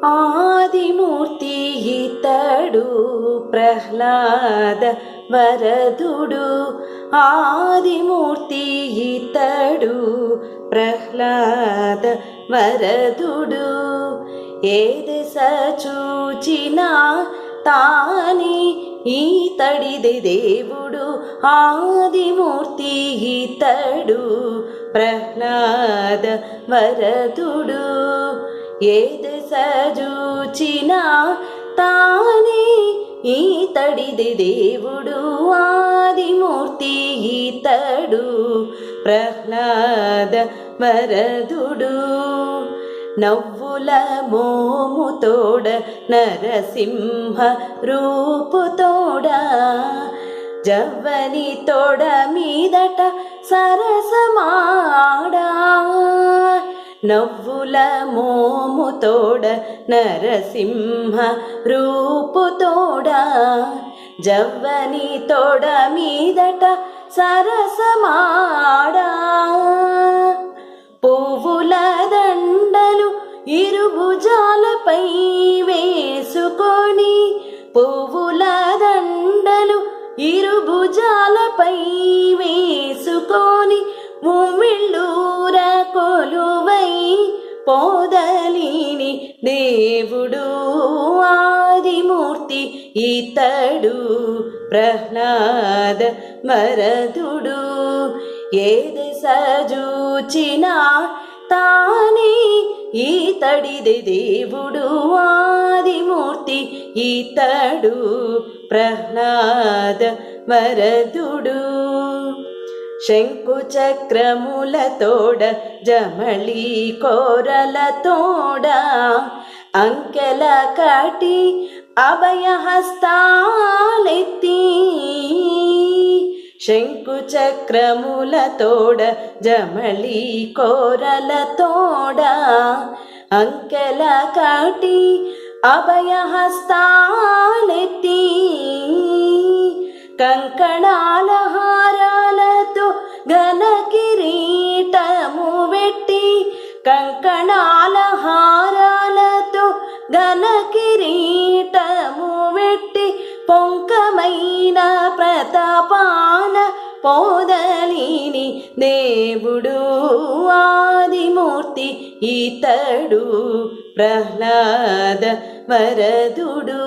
ఆదిమూర్తి ఇతడు ప్రహ్లాద వరదుడు. ఆదిమూర్తి ఇతడు ప్రహ్లాద వరదుడు. ఏ దశ చూచినా తానే ఈతడిది దేవుడు. ఆదిమూర్తి ఇతడు ప్రహ్లాద వరదుడు. ఏ దశ చూచినా తానే ఈతడిది దేవుడు. ఆదిమూర్తి ఈతడు ప్రహ్లాద వరదుడు. నవ్వుల మోముతోడ నరసింహ రూపుతోడ జవ్వని తోడ మీదట సరసమాడా. నవ్వుల మోముతోడ నరసింహ రూపుతోడ జవ్వని తోడ మీదట సరసమాడా. పువ్వుల దండలు ఇరుభుజాలపై వేసుకొని, పువ్వుల దండలు ఇరుభుజాలపై వేసుకొని ముమ్మిళ్ళూర కొలువై పోదలిని దేవుడు. ఆదిమూర్తి ఇతడు ప్రహ్లాద వరదుడు. ఏ దశ చూచినా తానే ఈతడిది దేవుడు. ఆదిమూర్తి ఇతడు ప్రహ్లాద వరదుడు. శంకు చక్రములతోడ జమళి కోరలతోడ అంకెల కాటి అభయహస్తాలెత్తి. శంకు చక్రములతోడ జమళి కోరలతోడ అంకెల కాటి అభయహస్తాలెత్తి. కంకణాల హారాలతో ఘన కిరీటము వెట్టి, కంకణాల హారాలతో ఘన కిరీటము వెట్టి పొంకమైన ప్రతాపాన పోదలిని దేవుడు. ఆదిమూర్తి ఇతడు ప్రహ్లాద వరదుడు.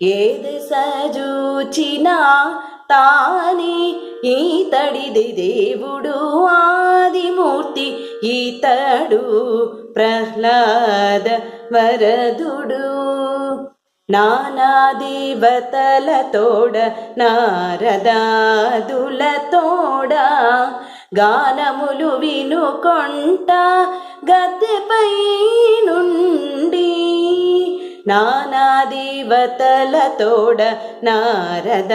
ఏ దశ చూచినా తానే ఈతడిది దేవుడు. ఆదిమూర్తి ఇతడు ప్రహ్లాద వరదుడు. నానా దేవతలతోడ నారదాదులతోడ గానములు వినుకొంట గద్దెపై నుండి. నానా దేవతలతోడ నారదాదులతోడ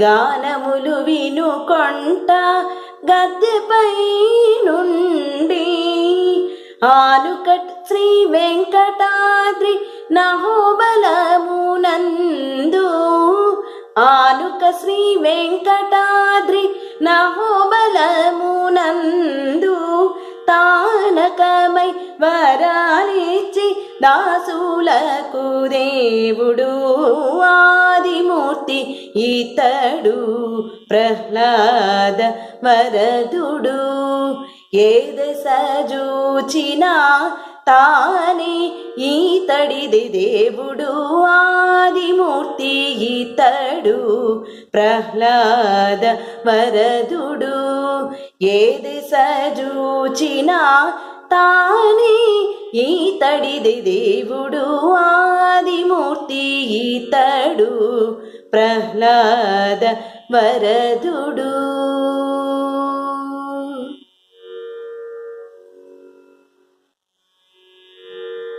గానములు వినుకొంట గద్దెపై నుండి. ఆనుకట్ శ్రీ వెంకటాద్రి నహోబలమునందు, ఆనుక శ్రీ వెంకటాద్రి నహోబలమునందు తానకమై వరాలిచ్చి దాసులకు దేవుడు. ఆదిమూర్తి ఇతడు ప్రహ్లాద వరదుడు. ఏ దశ చూచినా తానే ఈతడిది దేవుడు. ఆదిమూర్తి ఇతడు ప్రహ్లాద వరదుడు. ఏ దశ చూచినా తానే ఈతడిది దేవుడు. ఆదిమూర్తి ఇతడు ప్రహ్లాద వరదుడు.